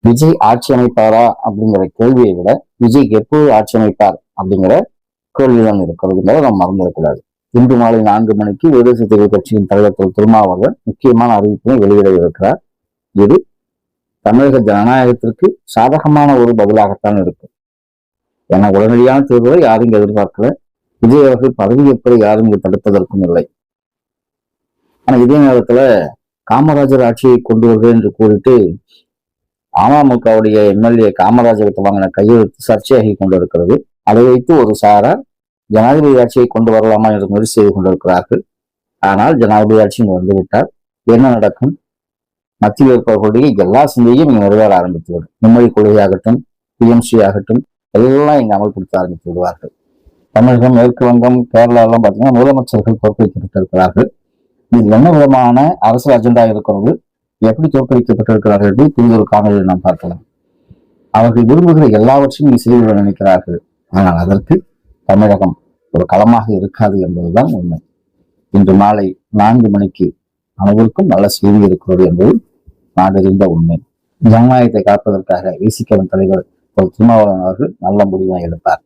விஜய் ஆட்சி அமைப்பாரா அப்படிங்கிற கேள்வியை விட விஜய் எப்போது ஆட்சி அமைப்பார் அப்படிங்கிற கேள்விதான் இருக்கிறதுங்கிறத நம்ம மறந்துடக்கூடாது. இன்று மாலை 4 மணிக்கு விடுதலை சிறுத்தைகள் கட்சியின் தலைவர் திரு திருமாவளவன் முக்கியமான அறிவிப்பினை வெளியிட இருக்கிறார். இது தமிழக ஜனநாயகத்திற்கு சாதகமான ஒரு பதிலாகத்தான் இருக்கும். ஏன்னா உடனடியான தேர்தலை யாரும் இங்க எதிர்பார்க்கல. விஜய் அவர்கள் பதவி எப்படி யாரும் இங்கு தடுப்பதற்கும் இல்லை. ஆனா இதே நேரத்துல காமராஜர் ஆட்சியை கொண்டு வருகிறேன் என்று கூறிட்டு அமமுகவுடைய எம்எல்ஏ காமராஜருக்கு வாங்கின கையெழுத்து சர்ச்சையாகி கொண்டிருக்கிறது. அதை வைத்து ஒரு சாரார் ஜனாதிபதி ஆட்சியை கொண்டு வரலாமா என்று முயற்சி செய்து கொண்டிருக்கிறார்கள். ஆனால் ஜனாதிபதி ஆட்சி இங்கு வந்துவிட்டால் என்ன நடக்கும்? மத்தியில் இருப்பவர்களுடைய எல்லா சிந்தையும் இங்கு நிறைவேற ஆரம்பித்துவிடும். மும்மொழி கொள்கையாகட்டும், பிஎம்சி ஆகட்டும், எல்லாம் இங்கு அமல்படுத்த ஆரம்பித்து விடுவார்கள். தமிழகம், மேற்கு வங்கம், கேரளா எல்லாம் பார்த்தீங்கன்னா முதலமைச்சர்கள் தோற்கடிக்கப்பட்டிருக்கிறார்கள். இது என்ன விதமான அரசியல் அஜெண்டா இருக்கிறது, எப்படி தோற்கடிக்கப்பட்டிருக்கிறார்கள் என்று புதிய ஒரு காணொலியில் நாம் பார்க்கலாம். அவர்கள் விரும்புகிற எல்லாவற்றையும் செய்துவிட நினைக்கிறார்கள். ஆனால் அதற்கு தமிழகம் ஒரு களமாக இருக்காது என்பதுதான் உண்மை. இன்று மாலை 4 மணிக்கு அனைவருக்கும் நல்ல செய்தி இருக்கிறது என்பது நாடறிந்த உண்மை. ஜனநாயகத்தை காப்பதற்காக விசிகவின் தலைவர் திருமாவளவன் அவர்கள் நல்ல முடிவை எடுப்பார்.